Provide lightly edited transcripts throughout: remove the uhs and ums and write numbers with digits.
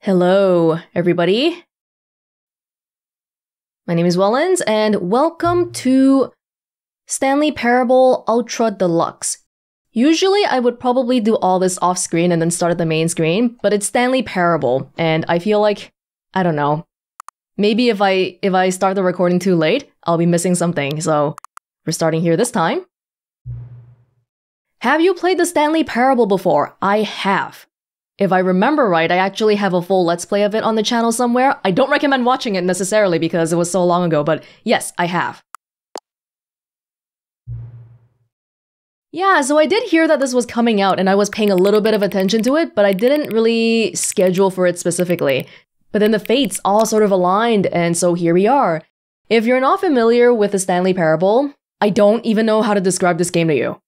Hello, everybody. My name is Wellens, and welcome to Stanley Parable Ultra Deluxe. Usually, I would probably do all this off-screen and then start at the main screen, but it's Stanley Parable, and I feel like, I don't know, maybe if I start the recording too late, I'll be missing something, so we're starting here this time. Have you played the Stanley Parable before? I have. If I remember right, I actually have a full Let's Play of it on the channel somewhere. I don't recommend watching it necessarily because it was so long ago, but yes, I have. Yeah, so I did hear that this was coming out and I was paying a little bit of attention to it, but I didn't really schedule for it specifically. But then the fates all sort of aligned, and so here we are. If you're not familiar with the Stanley Parable, I don't even know how to describe this game to you.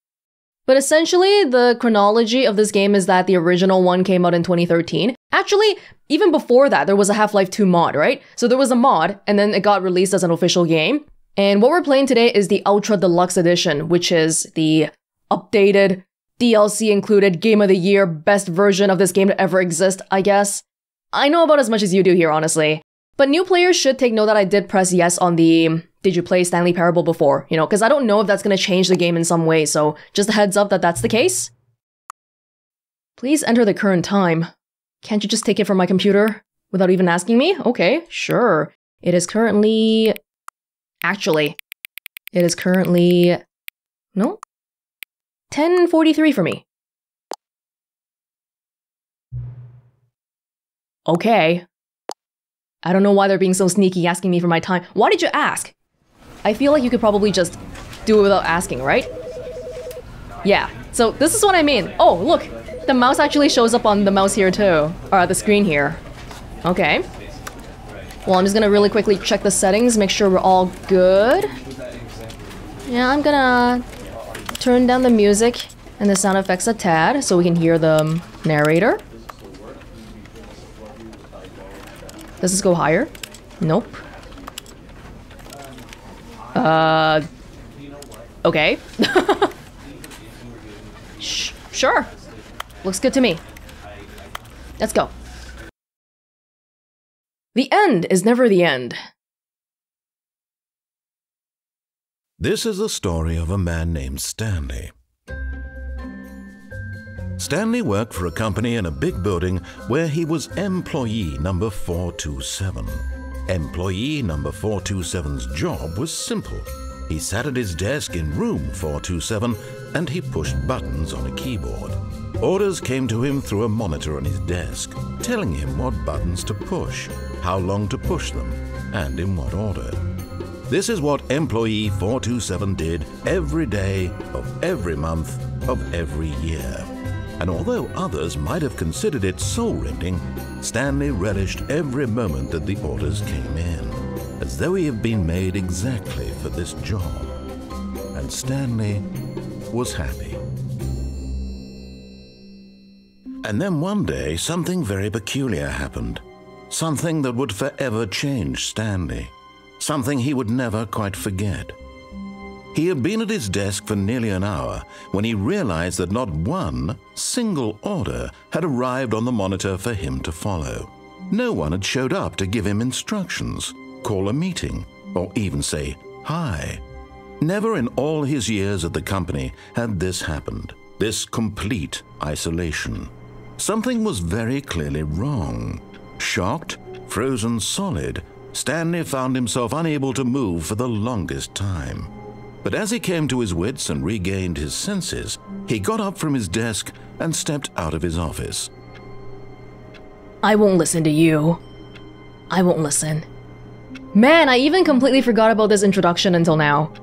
But essentially, the chronology of this game is that the original one came out in 2013. Actually, even before that, there was a Half-Life 2 mod, right? So there was a mod, and then it got released as an official game. And what we're playing today is the Ultra Deluxe Edition, which is the updated, DLC-included, Game of the Year, best version of this game to ever exist, I guess. I know about as much as you do here, honestly. But new players should take note that I did press yes on the did you play Stanley Parable before, because I don't know if that's going to change the game in some way, so just a heads up that that's the case. Please enter the current time. Can't you just take it from my computer without even asking me? Okay, sure. It is currently... Actually, it is currently... No? 10:43 for me. Okay. I don't know why they're being so sneaky asking me for my time. Why did you ask? I feel like you could probably just do it without asking, right? Yeah, so this is what I mean. Oh, look! The mouse actually shows up on the mouse here too. Or the screen here. Okay. Well, I'm just gonna really quickly check the settings, make sure we're all good. Yeah, I'm gonna turn down the music and the sound effects a tad so we can hear the narrator. Does this go higher? Nope. Okay. Sure. Looks good to me. Let's go. The end is never the end. This is the story of a man named Stanley. Stanley worked for a company in a big building where he was employee number 427. Employee number 427's job was simple. He sat at his desk in room 427 and he pushed buttons on a keyboard. Orders came to him through a monitor on his desk, telling him what buttons to push, how long to push them, and in what order. This is what employee 427 did every day of every month of every year. And although others might have considered it soul-rending, Stanley relished every moment that the orders came in, as though he had been made exactly for this job. And Stanley was happy. And then one day, something very peculiar happened. Something that would forever change Stanley. Something he would never quite forget. He had been at his desk for nearly an hour when he realized that not one single order had arrived on the monitor for him to follow. No one had showed up to give him instructions, call a meeting, or even say hi. Never in all his years at the company had this happened, this complete isolation. Something was very clearly wrong. Shocked, frozen solid, Stanley found himself unable to move for the longest time. But as he came to his wits and regained his senses, he got up from his desk and stepped out of his office. I won't listen to you. I won't listen. Man, I even completely forgot about this introduction until now.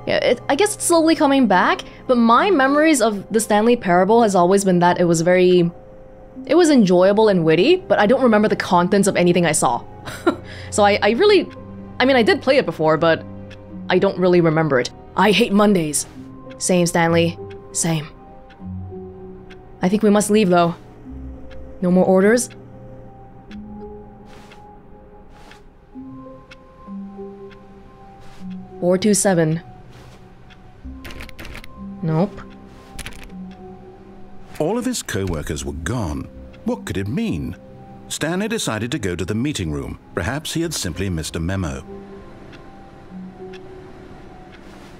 Yeah, I guess it's slowly coming back, but my memories of the Stanley Parable has always been that it was enjoyable and witty, but I don't remember the contents of anything I saw. So I did play it before, but I don't really remember it. I hate Mondays. Same, Stanley. Same. I think we must leave, though. No more orders? "427. Nope. All of his co-workers were gone. What could it mean? Stanley decided to go to the meeting room. Perhaps he had simply missed a memo.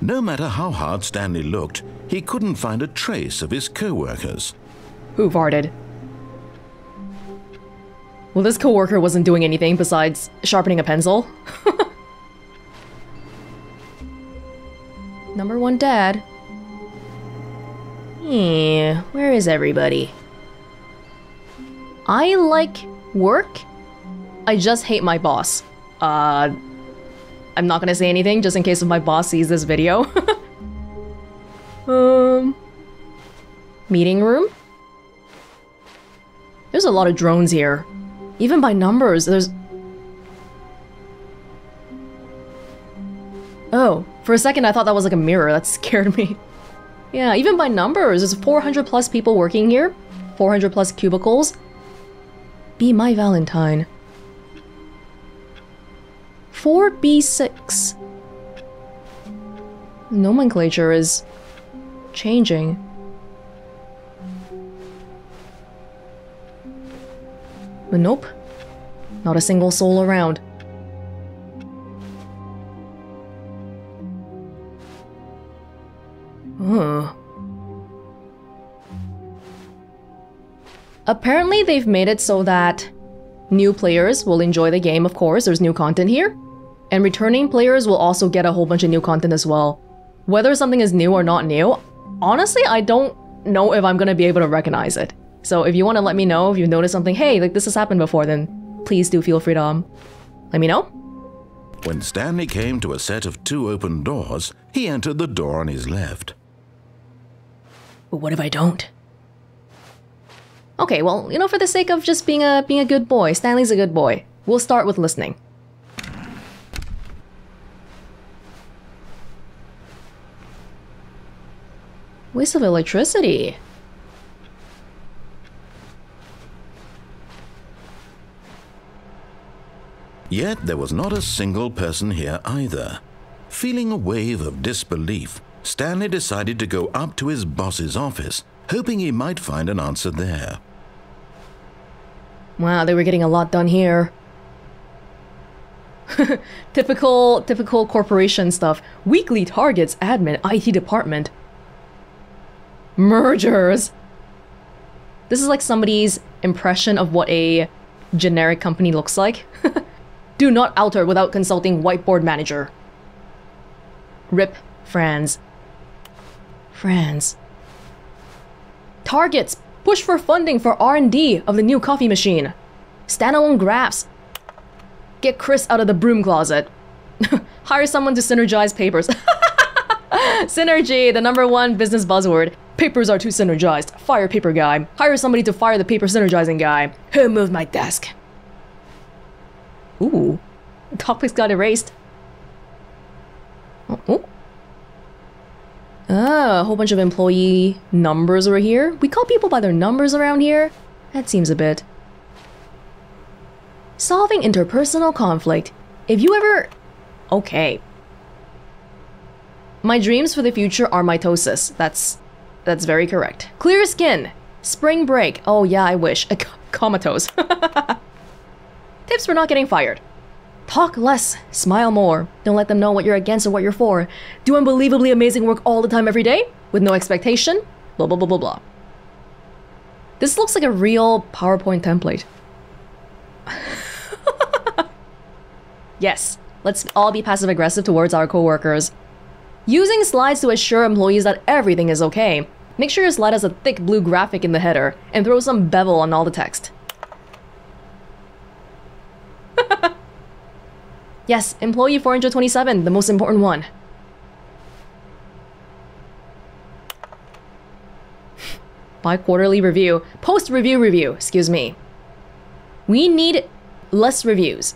No matter how hard Stanley looked, he couldn't find a trace of his co-workers. Who farted? Well, this co-worker wasn't doing anything besides sharpening a pencil. Number one dad. Yeah, where is everybody? I like work. I just hate my boss. I'm not gonna say anything just in case if my boss sees this video. Meeting room? There's a lot of drones here. Even by numbers, there's... Oh, for a second I thought that was like a mirror. That scared me. Yeah, even by numbers, there's 400 plus people working here. 400 plus cubicles. Be my Valentine. 4B6. Nomenclature is changing. But nope. Not a single soul around. Apparently they've made it so that new players will enjoy the game, of course, there's new content here. And returning players will also get a whole bunch of new content as well. Whether something is new or not new, honestly, I don't know if I'm gonna be able to recognize it. So if you want to let me know if you've noticed something, hey, like this has happened before, then please do feel free to let me know. When Stanley came to a set of 2 open doors, he entered the door on his left. But what if I don't? Okay, well, you know, for the sake of just being a good boy, Stanley's a good boy. We'll start with listening. Waste of electricity. Yet there was not a single person here either. Feeling a wave of disbelief, Stanley decided to go up to his boss's office, hoping he might find an answer there. Wow, they were getting a lot done here. Typical corporation stuff. Weekly targets, admin, IT department. Mergers. This is like somebody's impression of what a generic company looks like. Do not alter without consulting whiteboard manager. RIP Franz. Franz. Targets. Push for funding for R&D of the new coffee machine. Standalone graphs. Get Chris out of the broom closet. Hire someone to synergize papers. Synergy, the #1 business buzzword. Papers are too synergized. Fire paper guy. Hire somebody to fire the paper synergizing guy. Who moved my desk? Ooh. Topics got erased. Oh. Ah, a whole bunch of employee numbers over here. We call people by their numbers around here? That seems a bit. Solving interpersonal conflict. If you ever... Okay. My dreams for the future are mitosis. That's very correct. Clear skin. Spring break. Oh yeah, I wish. Comatose. Tips for not getting fired. Talk less, smile more. Don't let them know what you're against or what you're for. Do unbelievably amazing work all the time every day, with no expectation, blah blah blah blah blah. This looks like a real PowerPoint template. Yes, let's all be passive-aggressive towards our coworkers. Using slides to assure employees that everything is okay. Make sure your slide has a thick blue graphic in the header, and throw some bevel on all the text. Yes, employee 427, the most important one. Bi-quarterly review. Post-review, excuse me. We need less reviews.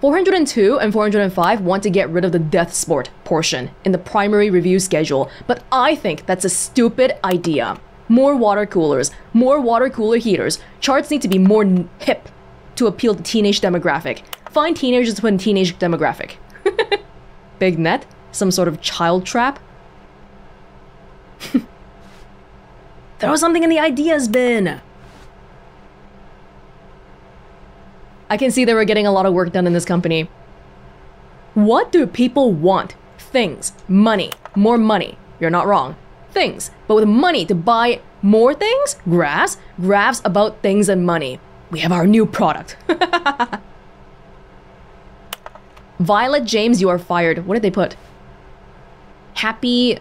402 and 405 want to get rid of the death sport portion in the primary review schedule, but I think that's a stupid idea. More water coolers, more water cooler heaters. Charts need to be more hip to appeal to teenage demographic. Find teenagers to put in teenage demographic. Big net? Some sort of child trap? Throw something in the ideas bin! I can see they were getting a lot of work done in this company. What do people want? Things. Money. More money. You're not wrong. Things. But with money to buy more things? Graphs? Graphs about things and money. We have our new product. Violet James, you are fired. What did they put? Happy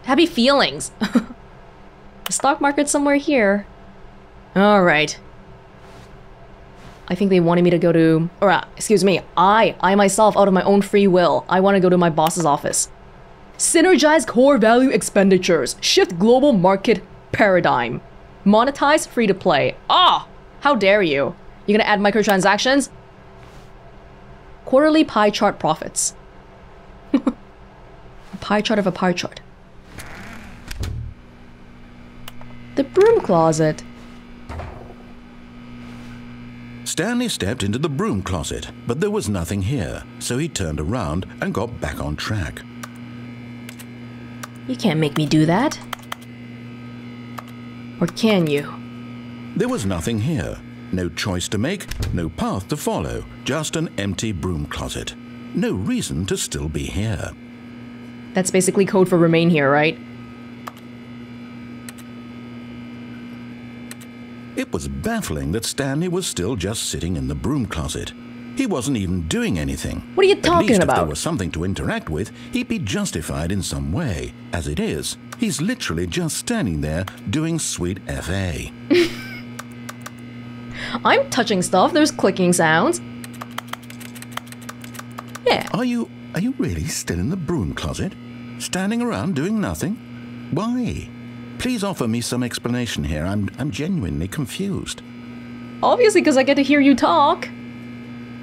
feelings. The stock market's somewhere here. All right. I think they wanted me to go to, or excuse me, I myself, out of my own free will, I want to go to my boss's office. Synergize core value expenditures. Shift global market paradigm. Monetize free to play. Ah, how dare you? You're gonna add microtransactions? Quarterly pie chart profits. A pie chart of a pie chart. The broom closet. Stanley stepped into the broom closet, but there was nothing here, so he turned around and got back on track. You can't make me do that. Or can you? There was nothing here. No choice to make, no path to follow, just an empty broom closet. No reason to still be here. That's basically code for remain here, right? It was baffling that Stanley was still just sitting in the broom closet. He wasn't even doing anything. What are you talking At least about? if there was something to interact with, he'd be justified in some way. As it is, he's literally just standing there doing sweet FA. I'm touching stuff. There's clicking sounds. Yeah. Are you really still in the broom closet? Standing around doing nothing? Why? Please offer me some explanation here. I'm genuinely confused. Obviously, because I get to hear you talk.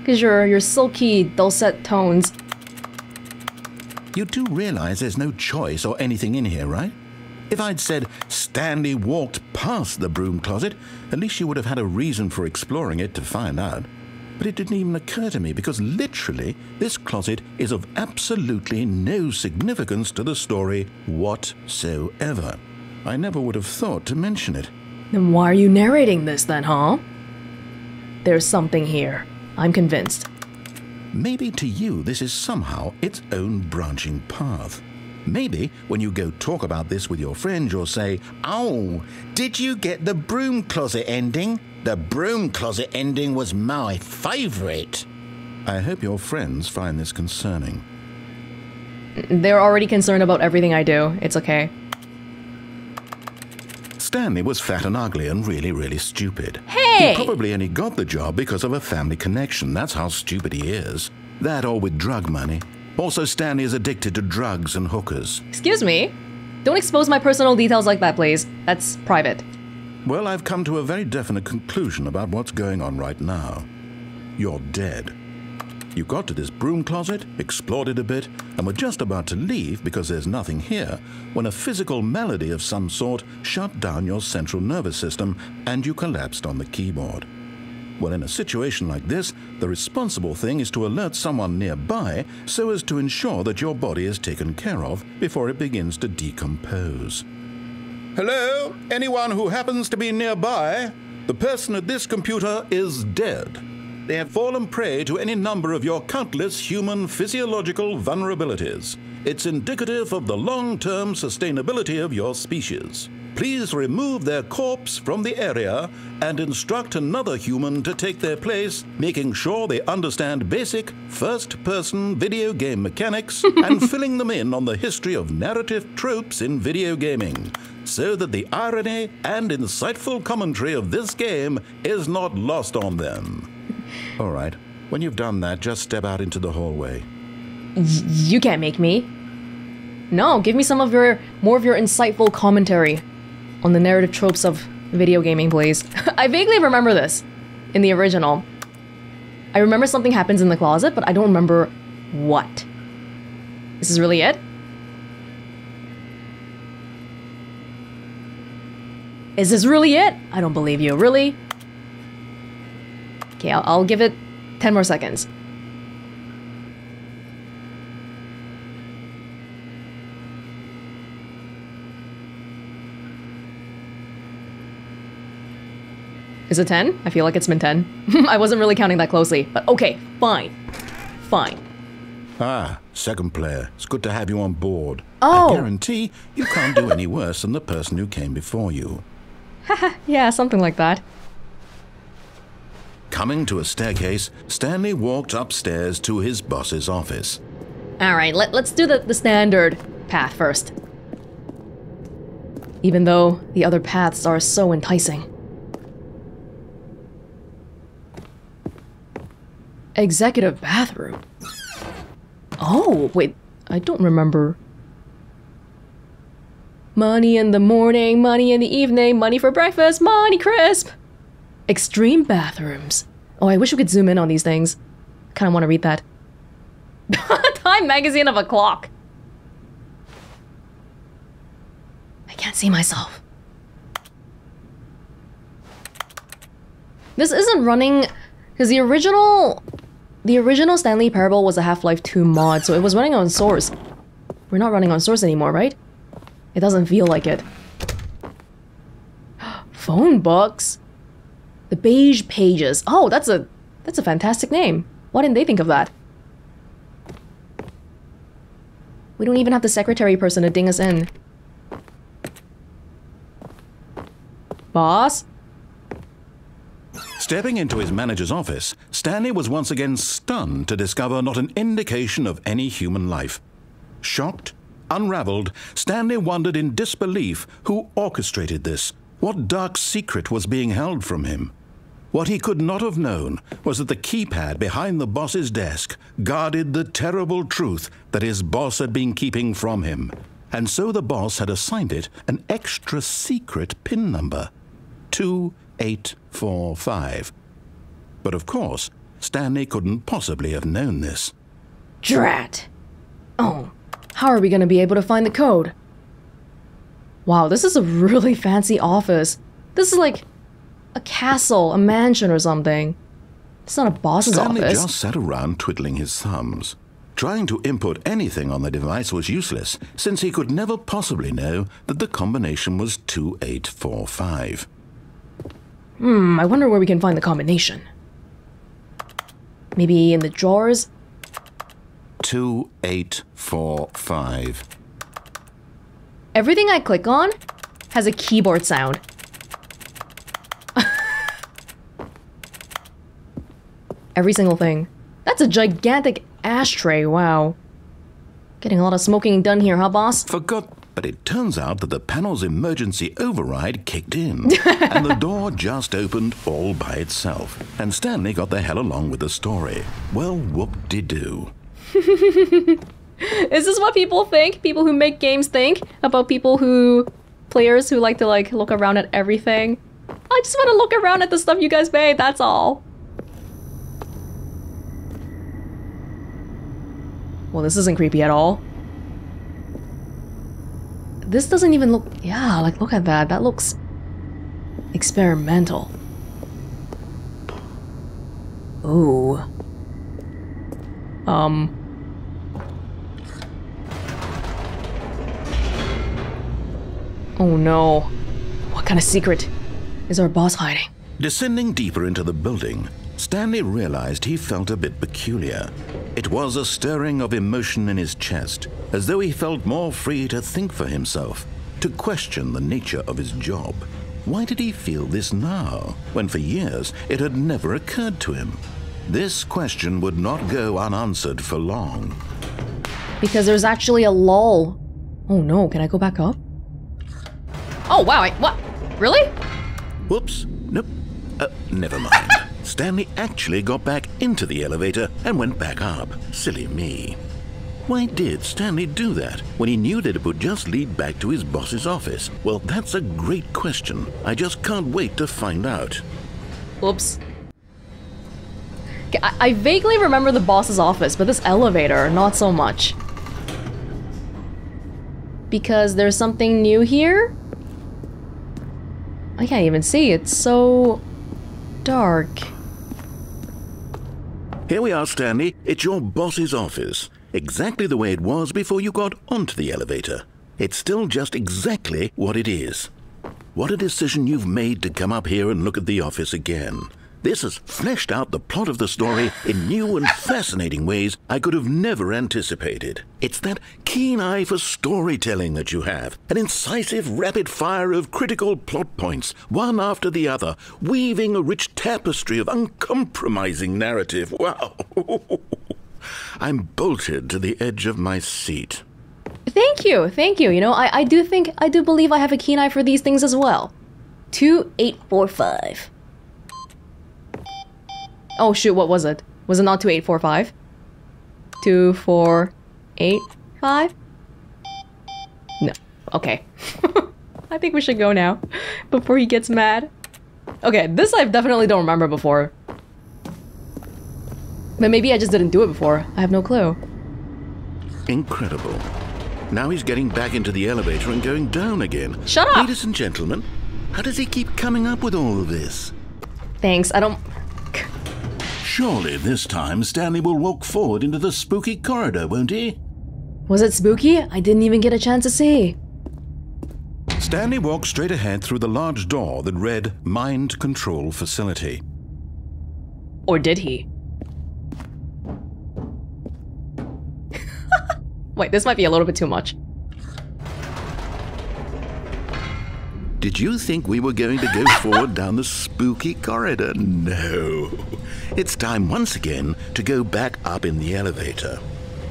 Because your silky, dulcet tones. You do realize there's no choice or anything in here, right? If I'd said Stanley walked past the broom closet, at least you would have had a reason for exploring it to find out. But it didn't even occur to me because literally this closet is of absolutely no significance to the story whatsoever. I never would have thought to mention it. Then why are you narrating this then, huh? There's something here. I'm convinced. Maybe to you this is somehow its own branching path. Maybe when you go talk about this with your friends, you'll say, "Oh, did you get the broom closet ending? The broom closet ending was my favorite." I hope your friends find this concerning. They're already concerned about everything I do. It's okay. Stanley was fat and ugly and really, really stupid. Hey! He probably only got the job because of a family connection. That's how stupid he is. That or with drug money. Also, Stanley is addicted to drugs and hookers. Excuse me? Don't expose my personal details like that, please. That's private. Well, I've come to a very definite conclusion about what's going on right now. You're dead. You got to this broom closet, explored it a bit, and were just about to leave because there's nothing here when a physical malady of some sort shut down your central nervous system and you collapsed on the keyboard. Well, in a situation like this, the responsible thing is to alert someone nearby so as to ensure that your body is taken care of before it begins to decompose. Hello? Anyone who happens to be nearby? The person at this computer is dead. They have fallen prey to any number of your countless human physiological vulnerabilities. It's indicative of the long-term sustainability of your species. Please remove their corpse from the area and instruct another human to take their place, making sure they understand basic first-person video game mechanics and filling them in on the history of narrative tropes in video gaming, so that the irony and insightful commentary of this game is not lost on them. All right, when you've done that, just step out into the hallway. You can't make me. No, give me some of more of your insightful commentary on the narrative tropes of video gaming, please. I vaguely remember this in the original. I remember something happens in the closet, but I don't remember what. This is really it? Is this really it? I don't believe you. Really? Okay, I'll give it 10 more seconds. Is it 10? I feel like it's been 10. I wasn't really counting that closely, but okay, fine. Fine. Ah, second player. It's good to have you on board. Oh. I guarantee you can't do any worse than the person who came before you. Haha, yeah, something like that. Coming to a staircase, Stanley walked upstairs to his boss's office. Alright, let's do the standard path first. Even though the other paths are so enticing. Executive bathroom. Oh, wait, I don't remember. Money in the morning, money in the evening, money for breakfast, money crisp. Extreme bathrooms. Oh, I wish we could zoom in on these things. I kind of want to read that. Time magazine of a clock. I can't see myself. This isn't running because the original Stanley Parable was a Half-Life 2 mod, so it was running on Source. We're not running on Source anymore, right? It doesn't feel like it. Phone books. The Beige Pages. Oh, that's a fantastic name. Why didn't they think of that? We don't even have the secretary person to ding us in. Boss? Stepping into his manager's office, Stanley was once again stunned to discover not an indication of any human life. Shocked, unraveled, Stanley wondered in disbelief who orchestrated this, what dark secret was being held from him. What he could not have known was that the keypad behind the boss's desk guarded the terrible truth that his boss had been keeping from him, and so the boss had assigned it an extra secret PIN number, 2845. But of course, Stanley couldn't possibly have known this. Drat! Oh, how are we gonna be able to find the code? Wow, this is a really fancy office. This is like a castle, a mansion or something. It's not a boss's Stanley office. just sat around twiddling his thumbs. Trying to input anything on the device was useless, since he could never possibly know that the combination was 2845. I wonder where we can find the combination. Maybe in the drawers? 2845. Everything I click on has a keyboard sound. Every single thing. That's a gigantic ashtray, wow. Getting a lot of smoking done here, huh, boss? But it turns out that the panel's emergency override kicked in, and the door just opened all by itself, and Stanley got the hell along with the story. Well, whoop-de-doo. Is this what people think? People who make games think about players who like to look around at everything? I just want to look around at the stuff you guys made, that's all. Well, this isn't creepy at all. This doesn't even look... Yeah, look at that. That looks... experimental. Ooh. Oh no. What kind of secret is our boss hiding? Descending deeper into the building, Stanley realized he felt a bit peculiar. It was a stirring of emotion in his chest, as though he felt more free to think for himself, to question the nature of his job. Why did he feel this now, when for years it had never occurred to him? This question would not go unanswered for long. Because there's actually a lull. Oh no, can I go back up? Oh wow, what? Really? Whoops, nope, never mind. Stanley actually got back into the elevator and went back up. Silly me. Why did Stanley do that when he knew that it would just lead back to his boss's office? Well, that's a great question. I just can't wait to find out. Oops. I vaguely remember the boss's office, but this elevator, not so much. Because there's something new here? I can't even see, it's so dark. Here we are, Stanley. It's your boss's office. Exactly the way it was before you got onto the elevator. It's still just exactly what it is. what a decision you've made to come up here and look at the office again. This has fleshed out the plot of the story in new and fascinating ways I could have never anticipated. It's that keen eye for storytelling that you have, an incisive rapid fire of critical plot points, one after the other, weaving a rich tapestry of uncompromising narrative. Wow! I'm bolted to the edge of my seat. Thank you, thank you. You know, I do believe I have a keen eye for these things as well. 2845. Oh shoot, what was it? Was it not 2845? 2485? No. Okay. I think we should go now before he gets mad. Okay, this I definitely don't remember before. But maybe I just didn't do it before. I have no clue. Incredible. Now he's getting back into the elevator and going down again. Shut up! Ladies and gentlemen, how does he keep coming up with all of this? Thanks, I don't... Surely this time Stanley will walk forward into the spooky corridor, won't he? Was it spooky? I didn't even get a chance to see. Stanley walked straight ahead through the large door that read Mind Control Facility. Or did he? Wait, this might be a little bit too much. Did you think we were going to go forward down the spooky corridor? No. It's time once again to go back up in the elevator.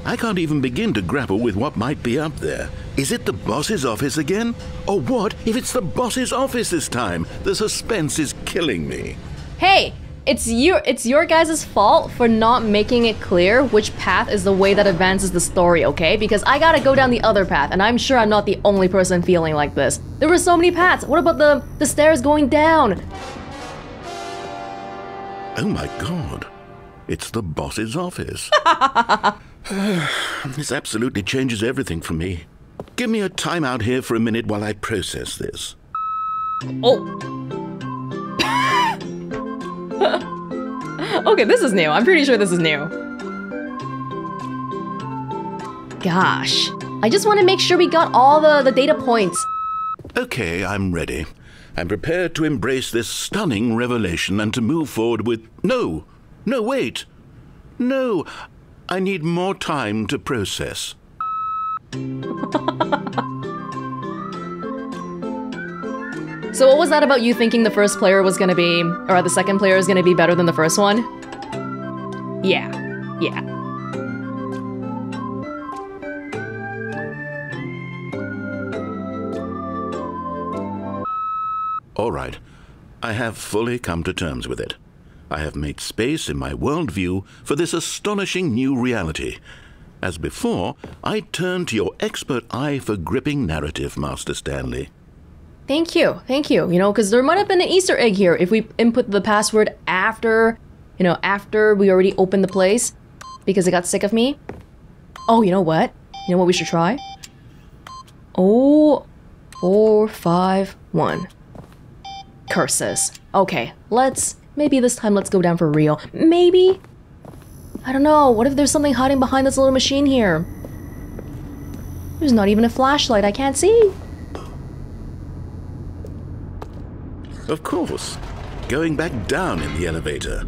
I can't even begin to grapple with what might be up there. Is it the boss's office again? Or what if it's the boss's office this time? The suspense is killing me. Hey! It's your guys' fault for not making it clear which path is the way that advances the story, okay? Because I gotta go down the other path, and I'm sure I'm not the only person feeling like this. There were so many paths. What about the stairs going down? Oh my god. It's the boss's office. This absolutely changes everything for me. Give me a timeout here for a minute while I process this. Oh. Okay, this is new. I'm pretty sure this is new. Gosh. I just want to make sure we got all the data points. Okay, I'm ready. I'm prepared to embrace this stunning revelation and to move forward with... No, wait. No, I need more time to process. So what was that about you thinking the first player was gonna be, or the second player is gonna be better than the first one? Yeah. All right, I have fully come to terms with it. I have made space in my worldview for this astonishing new reality. As before, I turn to your expert eye for gripping narrative, Master Stanley. Thank you. You know, because there might have been an Easter egg here if we input the password after, you know, after we already opened the place, because it got sick of me. Oh, you know what? You know what we should try? 0451. Curses. Okay, maybe this time let's go down for real. Maybe? I don't know, what if there's something hiding behind this little machine here? There's not even a flashlight, I can't see. Of course. Going back down in the elevator.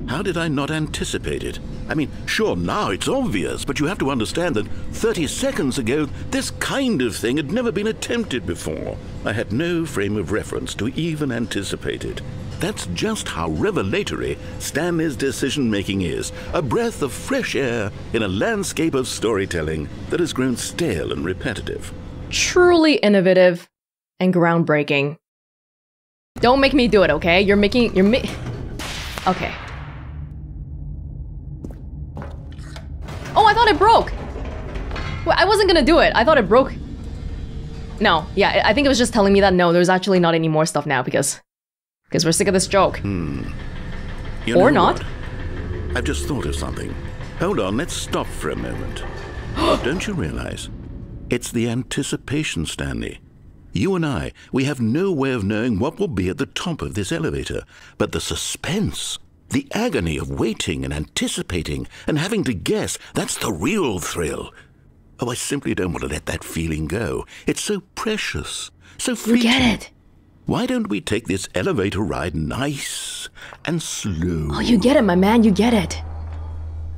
How did I not anticipate it? I mean, sure, now it's obvious, but you have to understand that 30 seconds ago, this kind of thing had never been attempted before. I had no frame of reference to even anticipate it. That's just how revelatory Stanley's decision-making is. A breath of fresh air in a landscape of storytelling that has grown stale and repetitive. Truly innovative and groundbreaking. Don't make me do it, okay? Okay. Oh, I thought it broke! Well, I wasn't gonna do it. I thought it broke. No, yeah, I think it was just telling me that no, there's actually not any more stuff now because we're sick of this joke. Or not. What? I've just thought of something. Hold on, let's stop for a moment. Don't you realize? It's the anticipation, Stanley. You and I, we have no way of knowing what will be at the top of this elevator. But the suspense, the agony of waiting and anticipating and having to guess, that's the real thrill. Oh, I simply don't want to let that feeling go. It's so precious, so fleeting. You get it. Why don't we take this elevator ride nice and slow? Oh, you get it, my man, you get it.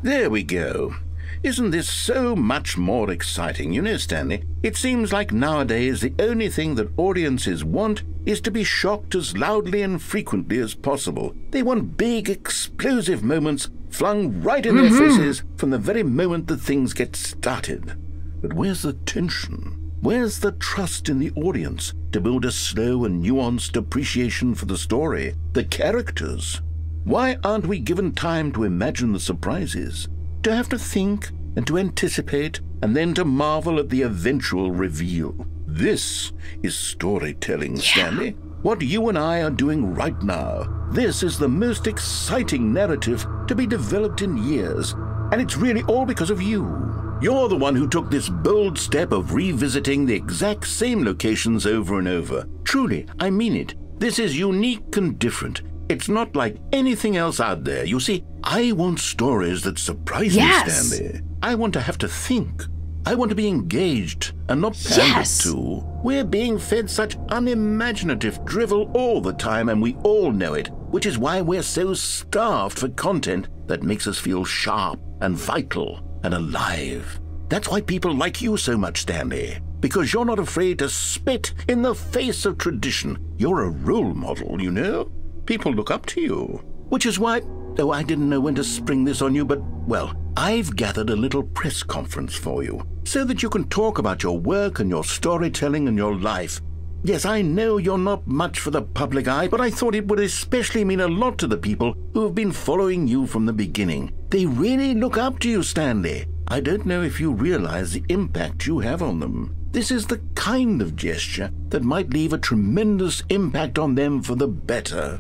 There we go. Isn't this so much more exciting? You know, Stanley, it seems like nowadays the only thing that audiences want is to be shocked as loudly and frequently as possible. They want big, explosive moments flung right in their faces from the very moment that things get started. But where's the tension? Where's the trust in the audience to build a slow and nuanced appreciation for the story, the characters? Why aren't we given time to imagine the surprises, to have to think and to anticipate, and then to marvel at the eventual reveal? This is storytelling, Stanley. What you and I are doing right now. This is the most exciting narrative to be developed in years, and it's really all because of you. You're the one who took this bold step of revisiting the exact same locations over and over. Truly, I mean it. This is unique and different. It's not like anything else out there. You see, I want stories that surprise me, Stanley. I want to have to think. I want to be engaged and not pandered to. We're being fed such unimaginative drivel all the time, and we all know it, which is why we're so starved for content that makes us feel sharp and vital and alive. That's why people like you so much, Stanley, because you're not afraid to spit in the face of tradition. You're a role model, you know? People look up to you, which is why, oh, I didn't know when to spring this on you, but, well, I've gathered a little press conference for you so that you can talk about your work and your storytelling and your life. Yes, I know you're not much for the public eye, but I thought it would especially mean a lot to the people who have been following you from the beginning. They really look up to you, Stanley. I don't know if you realize the impact you have on them. This is the kind of gesture that might leave a tremendous impact on them for the better.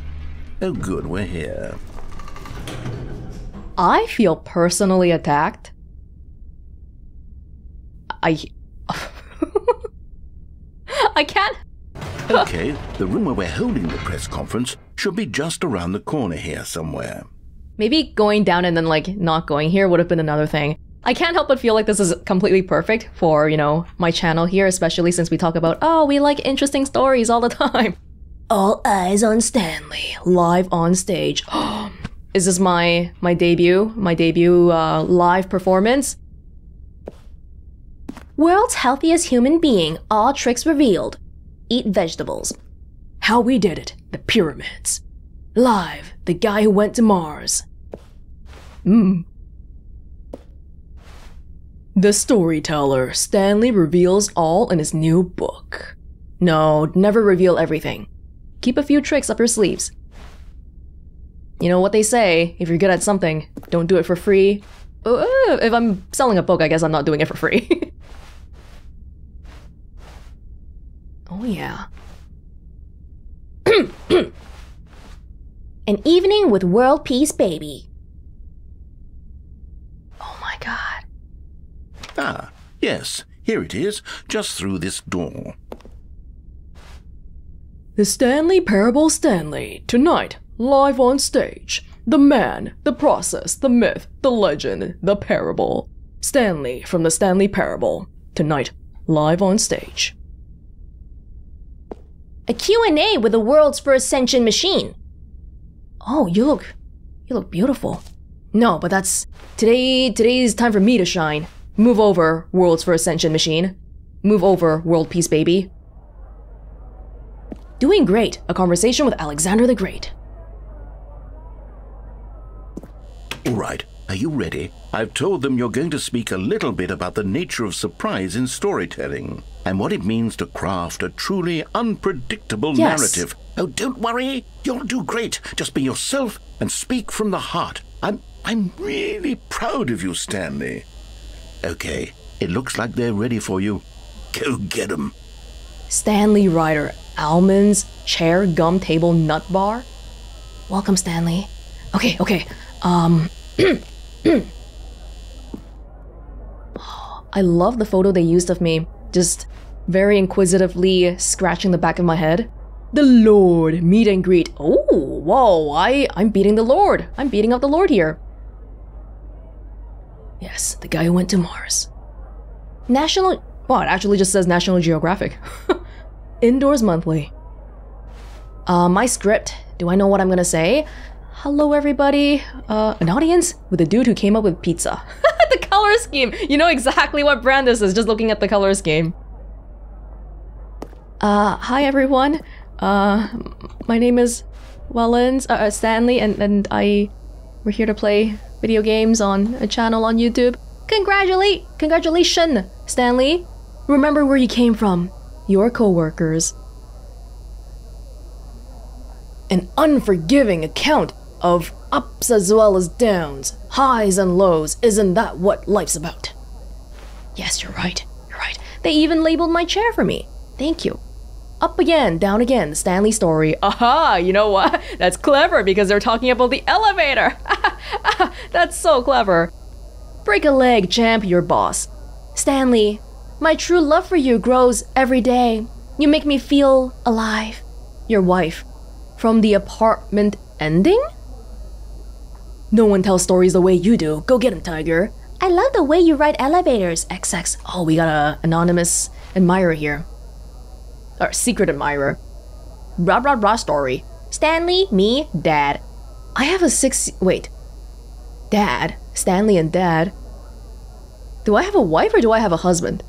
Oh, good, we're here. I feel personally attacked. I can't. Okay, the room where we're holding the press conference should be just around the corner here somewhere. Maybe going down and then, like, not going here would have been another thing. I can't help but feel like this is completely perfect for, you know, my channel here, especially since we talk about, oh, we like interesting stories all the time. All eyes on Stanley, live on stage. Is this my debut live performance? World's healthiest human being, all tricks revealed. Eat vegetables. How we did it, the pyramids. Live, the guy who went to Mars. The storyteller, Stanley reveals all in his new book. No, never reveal everything. Keep a few tricks up your sleeves. You know what they say, if you're good at something, don't do it for free. If I'm selling a book, I guess I'm not doing it for free. Oh yeah. An evening with world peace, baby. Oh my god. Ah, yes, here it is, just through this door. The Stanley Parable Stanley, tonight, live on stage. The man, the process, the myth, the legend, the parable. Stanley from the Stanley Parable, tonight, live on stage. A Q&A with the world's first sentient machine. Oh, you look beautiful. No, but that's... Today's time for me to shine. Move over, world's first sentient machine. Move over, world peace baby. Doing great. A conversation with Alexander the Great. All right, are you ready? I've told them you're going to speak a little bit about the nature of surprise in storytelling and what it means to craft a truly unpredictable narrative. Oh, don't worry. You'll do great. Just be yourself and speak from the heart. I'm really proud of you, Stanley. Okay, it looks like they're ready for you. Go get 'em. Stanley Ryder, almonds, chair, gum, table, nut bar. Welcome, Stanley. Okay. I love the photo they used of me, just very inquisitively scratching the back of my head. The Lord, meet and greet. Oh, whoa, I'm beating the Lord. I'm beating up the Lord here. Yes, the guy who went to Mars. Well, it actually just says National Geographic. Indoors Monthly. My script. Do I know what I'm gonna say? Hello, everybody. An audience with a dude who came up with pizza. The color scheme. You know exactly what brand this is just looking at the color scheme. Hi, everyone. My name is Wellens, Stanley, and we're here to play video games on a channel on YouTube. Congratulations, Stanley. Remember where you came from. Your co-workers. An unforgiving account of ups as well as downs, highs and lows. Isn't that what life's about? Yes, you're right. You're right. They even labeled my chair for me. Thank you. Up again, down again, the Stanley story. Aha, you know what? That's clever because they're talking about the elevator. That's so clever. Break a leg, champ, your boss. Stanley, my true love for you grows every day. You make me feel alive. Your wife. From the apartment ending? No one tells stories the way you do. Go get him, Tiger. I love the way you ride elevators, XX. Oh, we got an anonymous admirer here. Or secret admirer. Rah story. Stanley, me, Dad. I have a wait. Dad? Stanley and Dad? Do I have a wife or do I have a husband?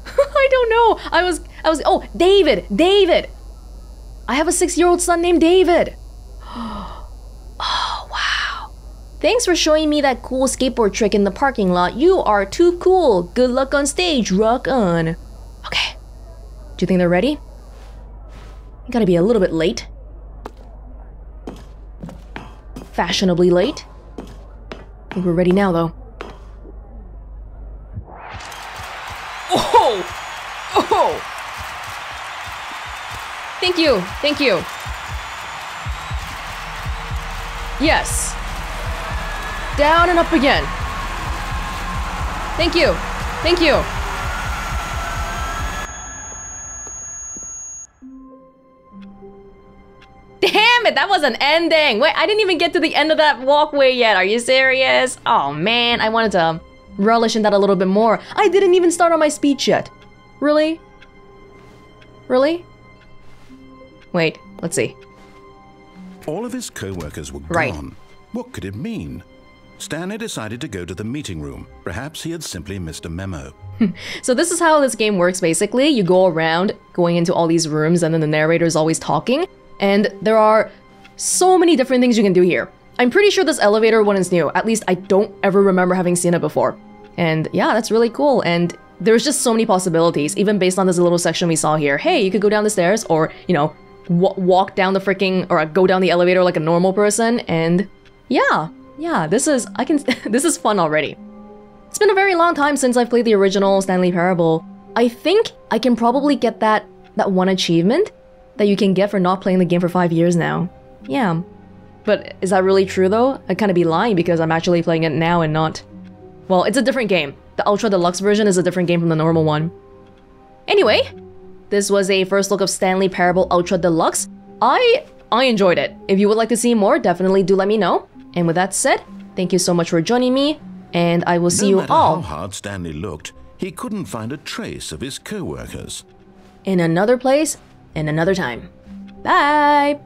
I don't know. Oh, David! I have a 6-year-old son named David. Oh, wow. Thanks for showing me that cool skateboard trick in the parking lot. You are too cool. Good luck on stage. Rock on. Okay. Do you think they're ready? You gotta be a little bit late. Fashionably late. I think we're ready now, though. Oh! Oh! Thank you. Thank you. Yes. Down and up again. Thank you. Thank you. Damn it, that was an ending. Wait, I didn't even get to the end of that walkway yet. Are you serious? Oh man, I wanted to relish in that a little bit more. I didn't even start on my speech yet. Really? Really? Wait, let's see. All of his co-workers were Right. gone. What could it mean? Stanley decided to go to the meeting room. Perhaps he had simply missed a memo. So this is how this game works basically. You go around going into all these rooms and then the narrator is always talking. And there are so many different things you can do here. I'm pretty sure this elevator one is new. At least I don't ever remember having seen it before. And yeah, that's really cool. And there's just so many possibilities, even based on this little section we saw here. Hey, you could go down the stairs or, you know, walk down the freaking, or go down the elevator like a normal person. And yeah, this is, this is fun already. It's been a very long time since I've played the original Stanley Parable. I think I can probably get that one achievement that you can get for not playing the game for 5 years now. Yeah. But is that really true though? I'd kind of be lying because I'm actually playing it now and not... Well, it's a different game. The Ultra Deluxe version is a different game from the normal one. Anyway, this was a first look of Stanley Parable Ultra Deluxe. I enjoyed it. If you would like to see more, definitely do let me know. And with that said, thank you so much for joining me, and I will see you all. No matter how hard Stanley looked, he couldn't find a trace of his co-workers. In another place, and another time. Bye!